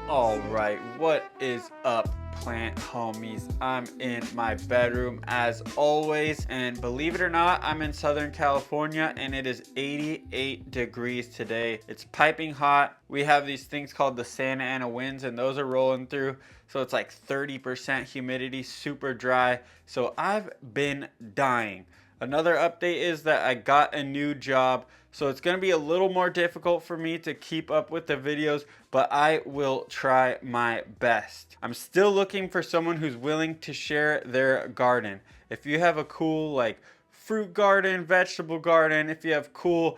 All right, what is up, plant homies? I'm in my bedroom as always, and believe it or not, I'm in Southern California and it is 88 degrees today. It's piping hot. We have these things called the Santa Ana winds, and those are rolling through, so it's like 30% humidity, super dry. So I've been dying. Another update is that I got a new job, so it's going to be a little more difficult for me to keep up with the videos, but I will try my best. I'm still looking for someone who's willing to share their garden. If you have a cool like fruit garden, vegetable garden, if you have cool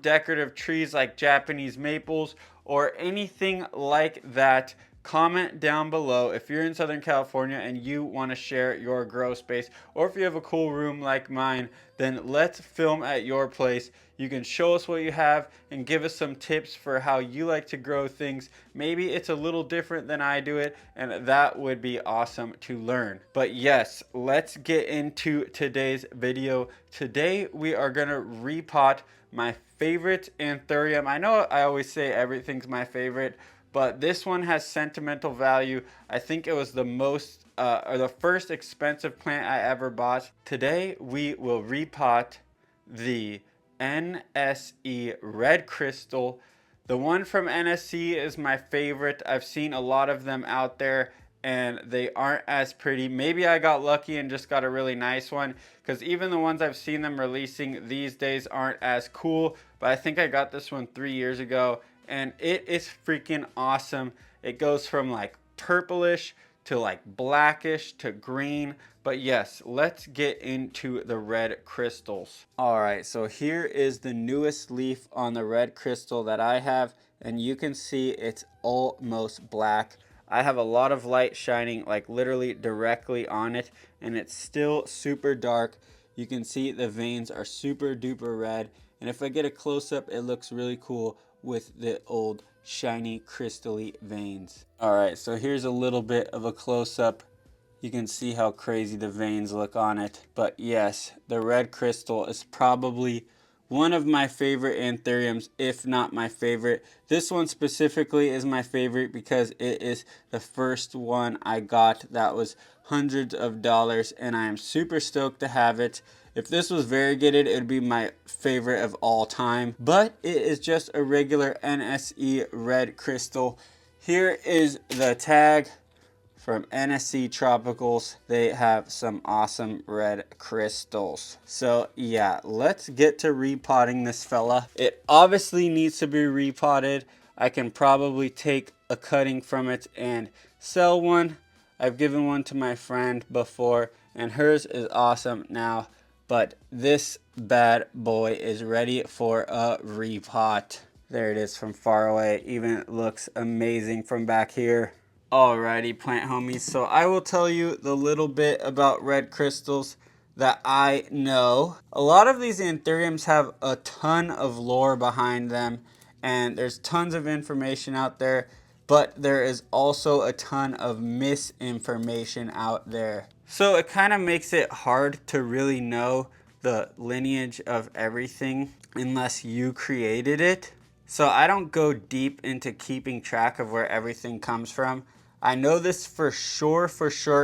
decorative trees like Japanese maples or anything like that, comment down below if you're in Southern California and you want to share your grow space, or if you have a cool room like mine, then let's film at your place. You can show us what you have and give us some tips for how you like to grow things. Maybe it's a little different than I do it, and that would be awesome to learn. But yes, let's get into today's video. Today we are gonna repot my favorite Anthurium. I know I always say everything's my favorite, but this one has sentimental value. I think it was the most or the first expensive plant I ever bought. Today we will repot the NSE Red Crystal. The one from NSE is my favorite. I've seen a lot of them out there and they aren't as pretty. Maybe I got lucky and just got a really nice one, because even the ones I've seen them releasing these days aren't as cool. But I think I got this one 3 years ago and it is freaking awesome. It goes from like purplish to like blackish to green. But yes, let's get into the red crystals. All right, so here is the newest leaf on the red crystal that I have, and you can see it's almost black. I have a lot of light shining like literally directly on it, and it's still super dark. You can see the veins are super duper red, and if I get a close-up, it looks really cool with the old shiny crystally veins. All right, so here's a little bit of a close-up. You can see how crazy the veins look on it. But yes, the red crystal is probably one of my favorite anthuriums, if not my favorite. This one specifically is my favorite because it is the first one I got that was hundreds of dollars, and I am super stoked to have it. If this was variegated, it would be my favorite of all time, but it is just a regular NSE red crystal. Here is the tag from NSE Tropicals. They have some awesome red crystals. So yeah, let's get to repotting this fella. It obviously needs to be repotted. I can probably take a cutting from it and sell one. I've given one to my friend before and hers is awesome now, but this bad boy is ready for a repot. There it is from far away. Even looks amazing from back here. Alrighty, plant homies, so I will tell you the little bit about red crystals that I know. A lot of these anthuriums have a ton of lore behind them, and there's tons of information out there, but there is also a ton of misinformation out there. So it kind of makes it hard to really know the lineage of everything unless you created it. So I don't go deep into keeping track of where everything comes from. I know this for sure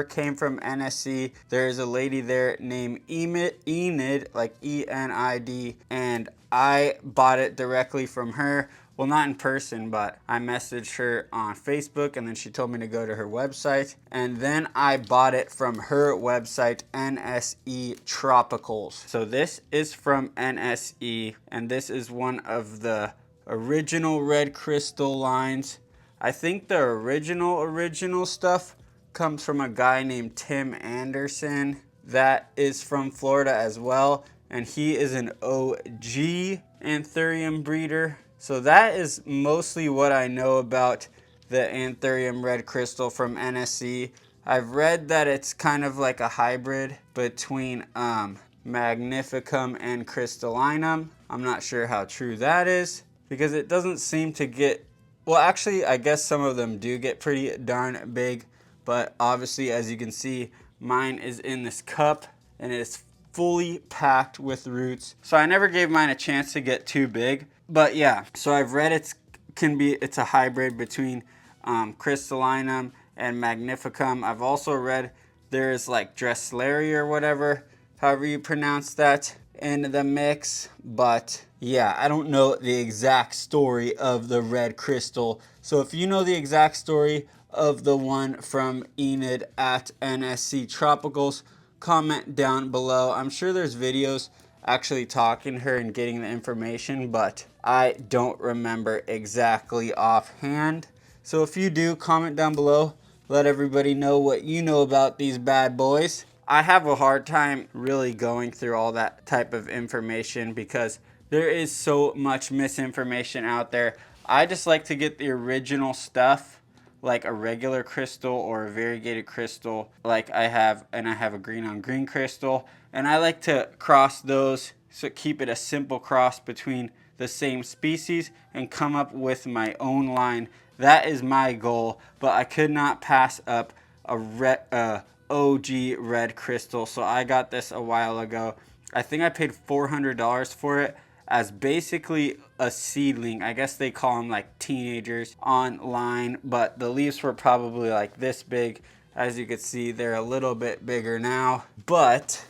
came from NSE. There's a lady there named Enid, like E-N-I-D, and I bought it directly from her. Well, not in person, but I messaged her on Facebook, and then she told me to go to her website, and then I bought it from her website, NSE Tropicals. So this is from NSE, and this is one of the original red crystal lines. I think the original stuff comes from a guy named Tim Anderson that is from Florida as well, and he is an OG Anthurium breeder. So that is mostly what I know about the Anthurium Red Crystal from NSE. I've read that it's kind of like a hybrid between Magnificum and Crystallinum. I'm not sure how true that is, because it doesn't seem to get, well, actually, I guess some of them do get pretty darn big, but obviously, as you can see, mine is in this cup and it is fully packed with roots. So I never gave mine a chance to get too big, but yeah. So I've read it's a hybrid between crystallinum and magnificum. I've also read there's like Dressleri or whatever, however you pronounce that, in the mix. But yeah, I don't know the exact story of the red crystal. So if you know the exact story of the one from Enid at NSC Tropicals, comment down below. I'm sure there's videos actually talking to her and getting the information, but I don't remember exactly offhand. So if you do, comment down below. Let everybody know what you know about these bad boys. I have a hard time really going through all that type of information because there is so much misinformation out there. I just like to get the original stuff, like a regular crystal or a variegated crystal like I have, and I have a green on green crystal, and I like to cross those, so keep it a simple cross between the same species and come up with my own line. That is my goal, but I could not pass up a OG red crystal. So I got this a while ago. I think I paid $400 for it as basically a seedling. I guess they call them like teenagers online, but the leaves were probably like this big. As you can see, they're a little bit bigger now, but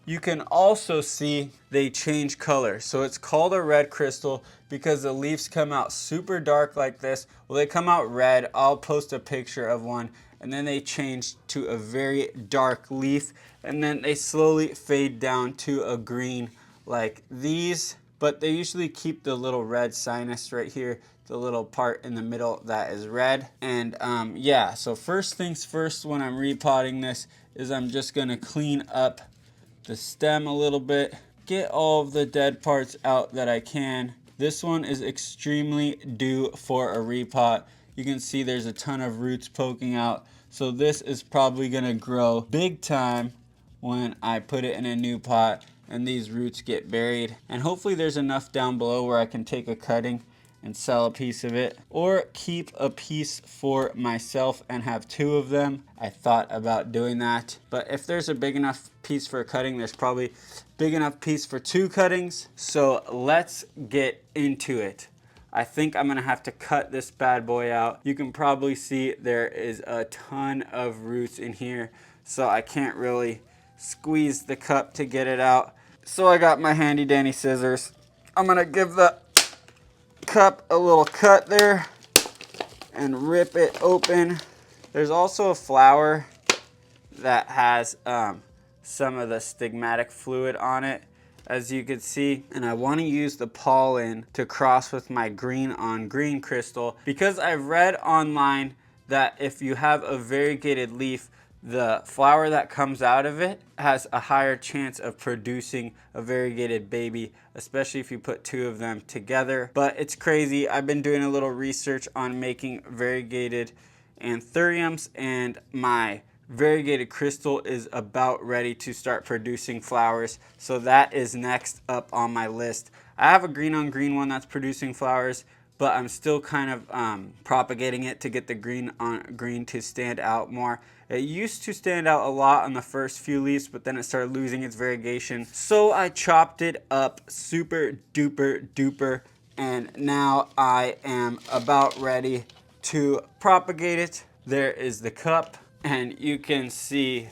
you can also see they change color. So it's called a red crystal because the leaves come out super dark like this. Well, they come out red. I'll post a picture of one, and then they change to a very dark leaf, and then they slowly fade down to a green like these. But they usually keep the little red sinus right here, the little part in the middle that is red. And yeah, so first things first when I'm repotting this is I'm just gonna clean up the stem a little bit, get all of the dead parts out that I can. This one is extremely due for a repot. You can see there's a ton of roots poking out, so this is probably gonna grow big time when I put it in a new pot and these roots get buried. And hopefully there's enough down below where I can take a cutting and sell a piece of it, or keep a piece for myself and have two of them. I thought about doing that, but if there's a big enough piece for a cutting, there's probably big enough piece for two cuttings. So let's get into it. I think I'm gonna have to cut this bad boy out. You can probably see there is a ton of roots in here, so I can't really squeeze the cup to get it out. So I got my handy dandy scissors. I'm gonna give the cup a little cut there and rip it open. There's also a flower that has some of the stigmatic fluid on it, as you can see, and I want to use the pollen to cross with my green on green crystal because I've read online that if you have a variegated leaf, the flower that comes out of it has a higher chance of producing a variegated baby, especially if you put two of them together. But it's crazy. I've been doing a little research on making variegated anthuriums, and my variegated crystal is about ready to start producing flowers. So that is next up on my list. I have a green on green one that's producing flowers, but I'm still kind of propagating it to get the green on green to stand out more. It used to stand out a lot on the first few leaves, but then it started losing its variegation. So I chopped it up super duper duper, and now I am about ready to propagate it. There is the cup, and you can see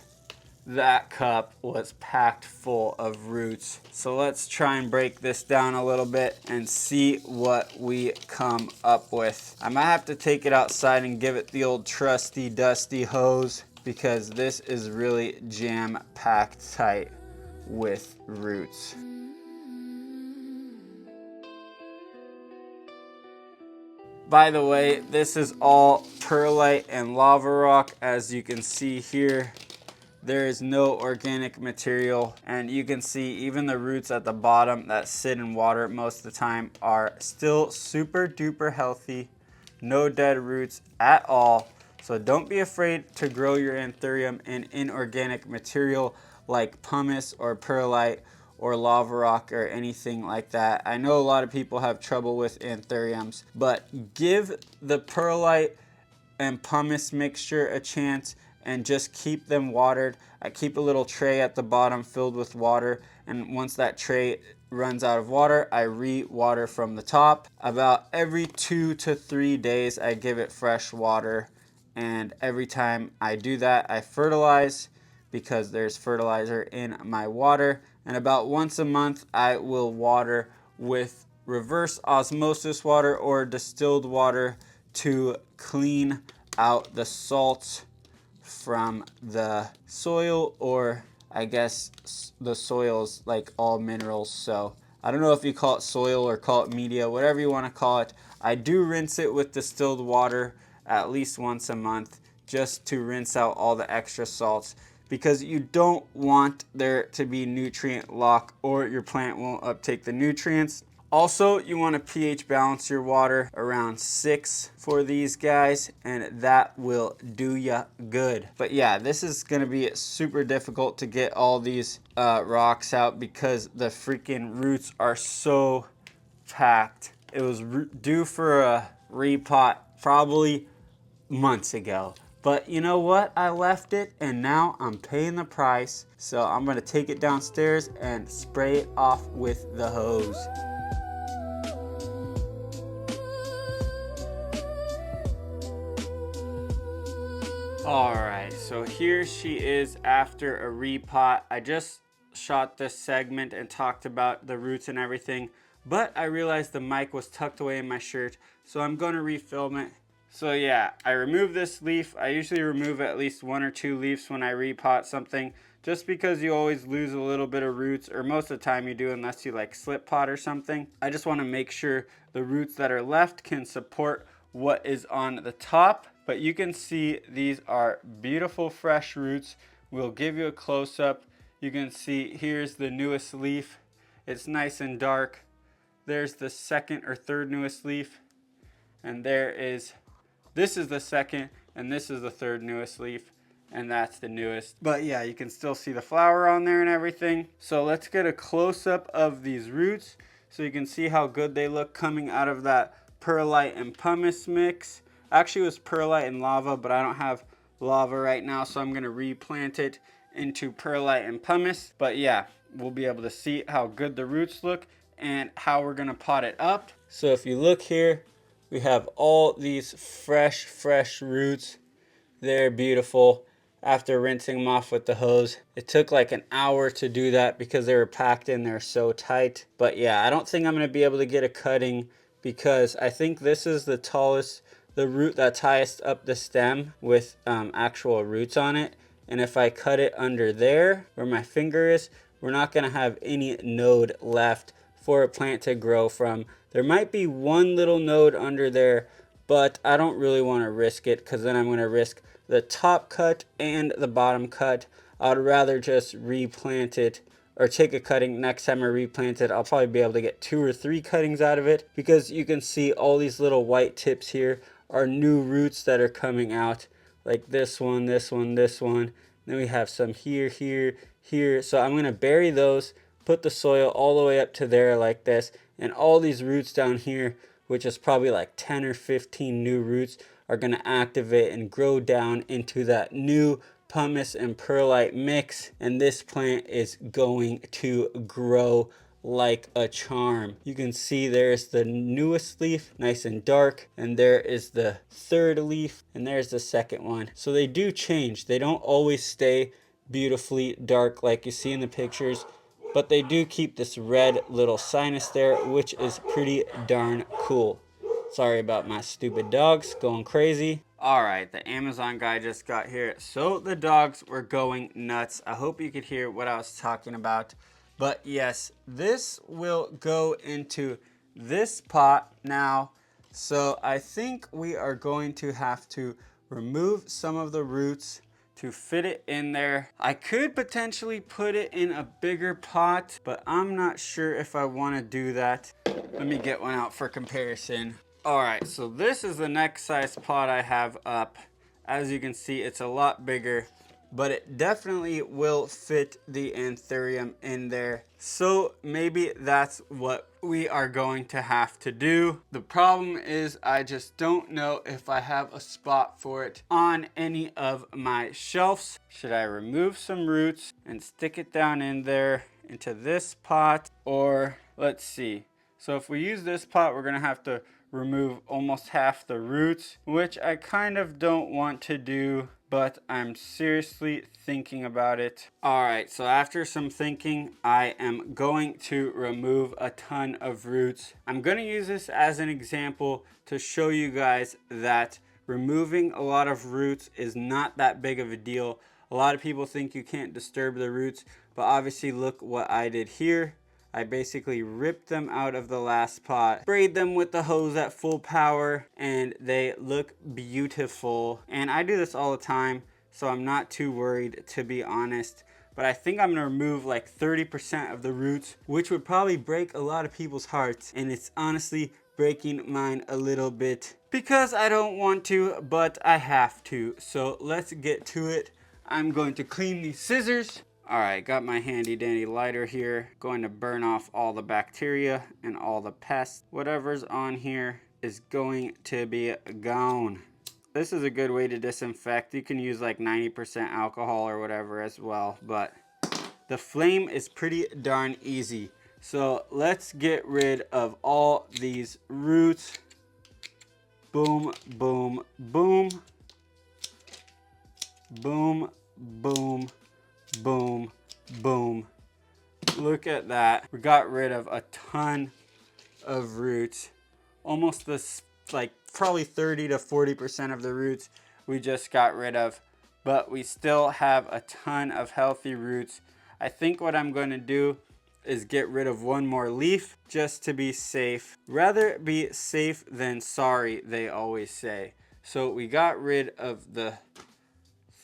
that cup was packed full of roots. So let's try and break this down a little bit and see what we come up with. I might have to take it outside and give it the old trusty dusty hose because this is really jam-packed tight with roots. By the way, this is all perlite and lava rock, as you can see here. There is no organic material, and you can see even the roots at the bottom that sit in water most of the time are still super duper healthy. No dead roots at all. So don't be afraid to grow your anthurium in inorganic material like pumice or perlite or lava rock or anything like that. I know a lot of people have trouble with anthuriums, but give the perlite and pumice mixture a chance and just keep them watered. I keep a little tray at the bottom filled with water, and once that tray runs out of water, I re-water from the top. About every 2 to 3 days, I give it fresh water, and every time I do that, I fertilize because there's fertilizer in my water. And about once a month, I will water with reverse osmosis water or distilled water to clean out the salts from the soil, or I guess the soil's like all minerals. So I don't know if you call it soil or call it media, whatever you want to call it. I do rinse it with distilled water at least once a month just to rinse out all the extra salts, because you don't want there to be nutrient lock or your plant won't uptake the nutrients. Also, you want to pH balance your water around 6 for these guys, and that will do ya good. But yeah, this is going to be super difficult to get all these rocks out because the freaking roots are so packed. It was due for a repot probably months ago. But you know what? I left it and now I'm paying the price. So I'm going to take it downstairs and spray it off with the hose. Alright, so here she is after a repot. I just shot this segment and talked about the roots and everything, but I realized the mic was tucked away in my shirt, so I'm going to refilm it. So yeah, I removed this leaf. I usually remove at least 1 or 2 leaves when I repot something, just because you always lose a little bit of roots, or most of the time you do unless you like slip pot or something. I just want to make sure the roots that are left can support what is on the top. But you can see these are beautiful fresh roots. We'll give you a close-up. You can see here's the newest leaf. It's nice and dark. There's the second or third newest leaf. And this is the second, and this is the third newest leaf, and that's the newest. But yeah, you can still see the flower on there and everything. So let's get a close-up of these roots so you can see how good they look coming out of that perlite and pumice mix. Actually, it was perlite and lava, but I don't have lava right now, so I'm going to replant it into perlite and pumice. But yeah, we'll be able to see how good the roots look and how we're going to pot it up. So if you look here, we have all these fresh roots. They're beautiful. After rinsing them off with the hose, it took like an hour to do that because they were packed in there so tight. But yeah, I don't think I'm going to be able to get a cutting because I think this is the tallest, the root that's highest up the stem with actual roots on it. And if I cut it under there where my finger is, we're not going to have any node left for a plant to grow from. There might be one little node under there, but I don't really want to risk it because then I'm going to risk the top cut and the bottom cut. I would rather just replant it or take a cutting. Next time I replant it, I'll probably be able to get 2 or 3 cuttings out of it, because you can see all these little white tips here are new roots that are coming out, like this one, this one, this one. Then we have some here, here, here. So I'm going to bury those, put the soil all the way up to there like this, and all these roots down here, which is probably like 10 or 15 new roots, are going to activate and grow down into that new pumice and perlite mix, and this plant is going to grow like a charm. You can see there's the newest leaf, nice and dark, and there is the third leaf, and there's the second one. So they do change. They don't always stay beautifully dark like you see in the pictures, but they do keep this red little sinus there, which is pretty darn cool. Sorry about my stupid dogs going crazy. Alright, the Amazon guy just got here. So the dogs were going nuts. I hope you could hear what I was talking about. But yes, this will go into this pot now. So I think we are going to have to remove some of the roots to fit it in there. I could potentially put it in a bigger pot, but I'm not sure if I want to do that. Let me get one out for comparison. All right, so this is the next size pot I have up. As you can see, it's a lot bigger but it definitely will fit the Anthurium in there. So maybe that's what we are going to have to do. The problem is I just don't know if I have a spot for it on any of my shelves. Should I remove some roots and stick it down in there into this pot? Or let's see. So if we use this pot, we're gonna have to remove almost half the roots, which I kind of don't want to do, but I'm seriously thinking about it. All right, so after some thinking, I am going to remove a ton of roots. I'm gonna use this as an example to show you guys that removing a lot of roots is not that big of a deal. A lot of people think you can't disturb the roots, but obviously look what I did here. I basically ripped them out of the last pot, sprayed them with the hose at full power, and they look beautiful. And I do this all the time, so I'm not too worried, to be honest. But I think I'm gonna remove like 30% of the roots, which would probably break a lot of people's hearts. And it's honestly breaking mine a little bit because I don't want to, but I have to. So let's get to it. I'm going to clean these scissors. All right, got my handy dandy lighter here. Going to burn off all the bacteria and all the pests. Whatever's on here is going to be gone. This is a good way to disinfect. You can use like 90% alcohol or whatever as well, but the flame is pretty darn easy. So let's get rid of all these roots. Boom, boom, boom. Boom, boom, boom, boom. Look at that. We got rid of a ton of roots. Almost this, like probably 30 to 40% of the roots we just got rid of. But we still have a ton of healthy roots. I think what I'm going to do is get rid of one more leaf just to be safe. Rather be safe than sorry, they always say. So we got rid of the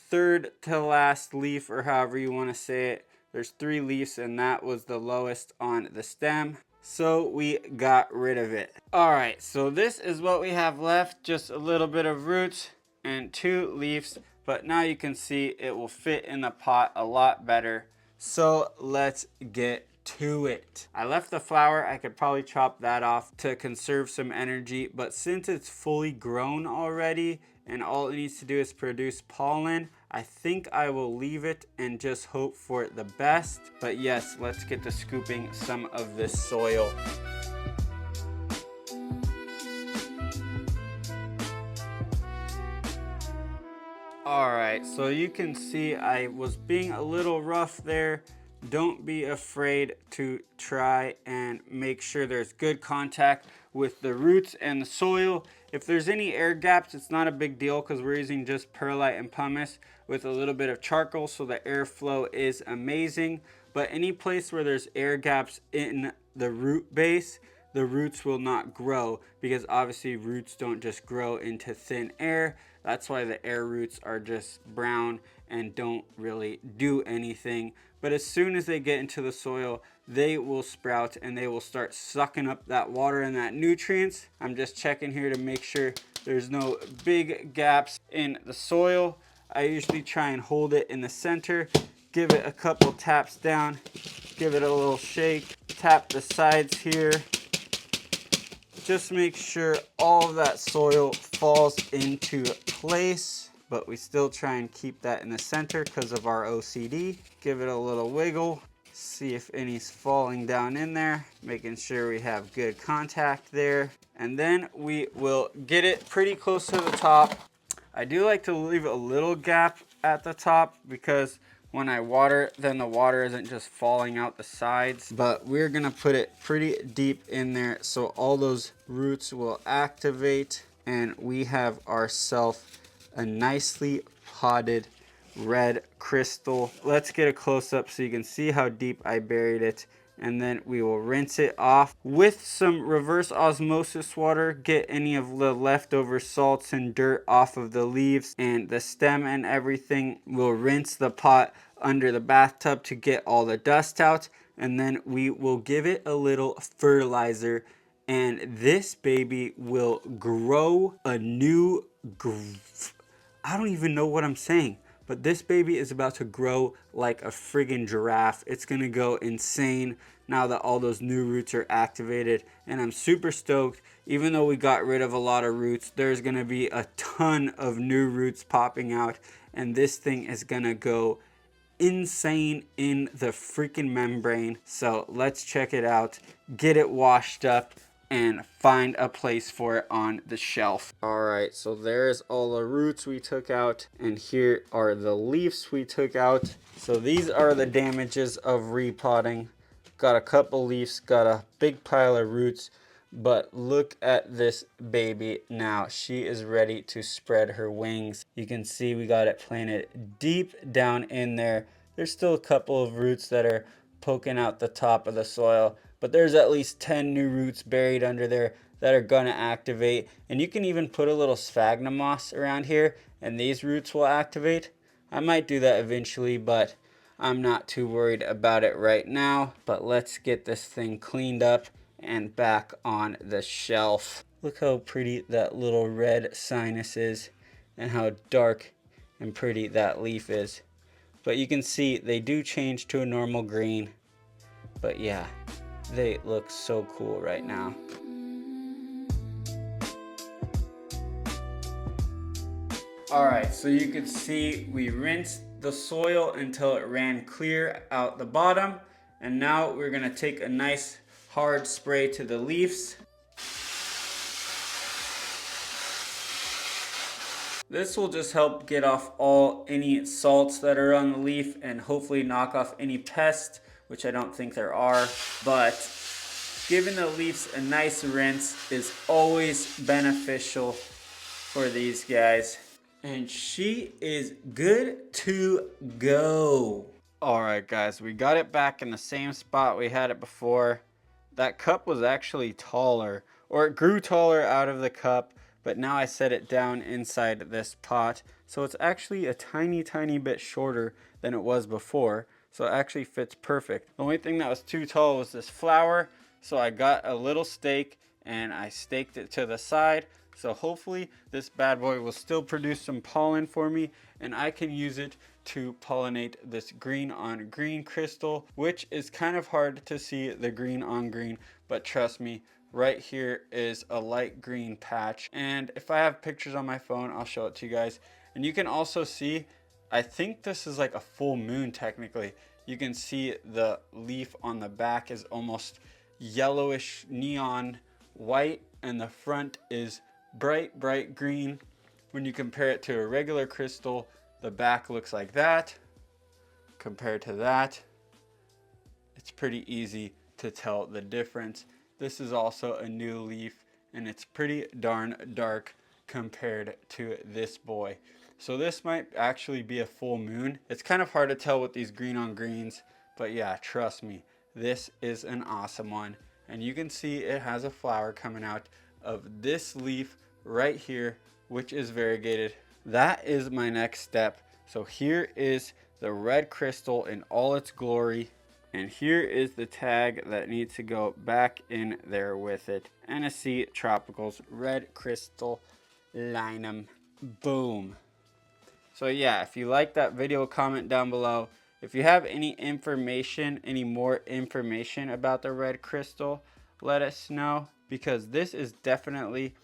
third to last leaf, or however you want to say it. There's 3 leaves and that was the lowest on the stem, so we got rid of it. All right, so this is what we have left, just a little bit of roots and 2 leaves, but now you can see it will fit in the pot a lot better. So let's get to it. I left the flower. I could probably chop that off to conserve some energy, but since it's fully grown already and all it needs to do is produce pollen, I think I will leave it and just hope for the best. But yes, let's get to scooping some of this soil. Alright, so you can see I was being a little rough there. Don't be afraid to try and make sure there's good contact with the roots and the soil. If there's any air gaps, it's not a big deal because we're using just perlite and pumice with a little bit of charcoal, so the airflow is amazing. But any place where there's air gaps in the root base, the roots will not grow, because obviously roots don't just grow into thin air. That's why the air roots are just brown and don't really do anything. But as soon as they get into the soil, they will sprout and they will start sucking up that water and that nutrients. I'm just checking here to make sure there's no big gaps in the soil. I usually try and hold it in the center, give it a couple taps down, give it a little shake, tap the sides here. Just make sure all of that soil falls into place, but we still try and keep that in the center because of our OCD. Give it a little wiggle, see if any's falling down in there, making sure we have good contact there. And then we will get it pretty close to the top. I do like to leave a little gap at the top because when I water, then the water isn't just falling out the sides. But we're gonna put it pretty deep in there so all those roots will activate, and we have ourselves a nicely potted red crystal. Let's get a close-up so you can see how deep I buried it. And then we will rinse it off with some reverse osmosis water. Get any of the leftover salts and dirt off of the leaves and the stem and everything. We'll rinse the pot under the bathtub to get all the dust out. And then we will give it a little fertilizer. And this baby will grow a new... I don't even know what I'm saying, but but this baby is about to grow like a friggin' giraffe. It's gonna go insane now that all those new roots are activated, and I'm super stoked. Even though we got rid of a lot of roots, there's gonna be a ton of new roots popping out, and this thing is gonna go insane in the freaking membrane. So let's check it out, get it washed up, and find a place for it on the shelf. All right, so there's all the roots we took out, and here are the leaves we took out. So these are the damages of repotting. Got a couple leaves, got a big pile of roots, but look at this baby now. She is ready to spread her wings. You can see we got it planted deep down in there. There's still a couple of roots that are poking out the top of the soil, but there's at least 10 new roots buried under there that are gonna activate. And you can even put a little sphagnum moss around here and these roots will activate. I might do that eventually, but I'm not too worried about it right now. But let's get this thing cleaned up and back on the shelf. Look how pretty that little red sinus is and how dark and pretty that leaf is. But you can see they do change to a normal green. But yeah, they look so cool right now. All right, so you can see we rinsed the soil until it ran clear out the bottom. And now we're gonna take a nice hard spray to the leaves. This will just help get off any salts that are on the leaf and hopefully knock off any pests, which I don't think there are. But giving the leaves a nice rinse is always beneficial for these guys. And she is good to go. All right, guys, we got it back in the same spot we had it before. That cup was actually taller, or it grew taller out of the cup, but now I set it down inside this pot. So it's actually a tiny, tiny bit shorter than it was before. So it actually fits perfect. The only thing that was too tall was this flower. So I got a little stake and I staked it to the side. So hopefully this bad boy will still produce some pollen for me and I can use it to pollinate this green on green crystal, which is kind of hard to see the green on green, but trust me, right here is a light green patch. And if I have pictures on my phone, I'll show it to you guys. And you can also see, I think this is like a full moon technically. You can see the leaf on the back is almost yellowish neon white and the front is bright, bright green. When you compare it to a regular crystal, the back looks like that. Compared to that, it's pretty easy to tell the difference. This is also a new leaf and it's pretty darn dark compared to this boy. So this might actually be a full moon. It's kind of hard to tell with these green on greens, but yeah, trust me, this is an awesome one. And you can see it has a flower coming out of this leaf right here, which is variegated. That is my next step. So here is the red crystal in all its glory. And here is the tag that needs to go back in there with it. NSC Tropicals Red Crystal Linum. Boom. So yeah, if you like that video, comment down below. If you have any information, any more information about the red crystal, let us know, because this is definitely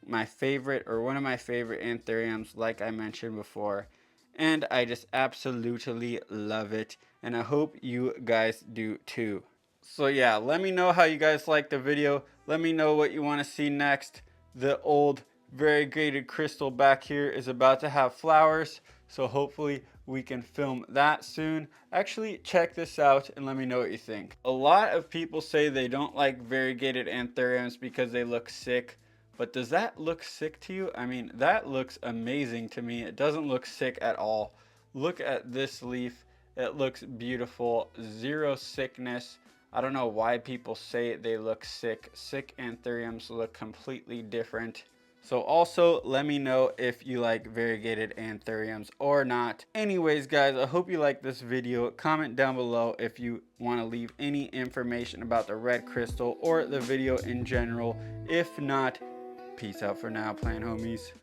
my favorite, or one of my favorite anthuriums, like I mentioned before. And I just absolutely love it. And I hope you guys do too. So yeah, let me know how you guys like the video. Let me know what you want to see next. The old variegated crystal back here is about to have flowers. So hopefully we can film that soon. Actually, check this out and let me know what you think. A lot of people say they don't like variegated anthuriums because they look sick. But does that look sick to you? I mean, that looks amazing to me. It doesn't look sick at all. Look at this leaf. It looks beautiful. Zero sickness. I don't know why people say they look sick. Sick anthuriums look completely different. So also let me know if you like variegated anthuriums or not. Anyways, guys, I hope you like this video. Comment down below if you want to leave any information about the red crystal or the video in general. If not, peace out for now, plant homies.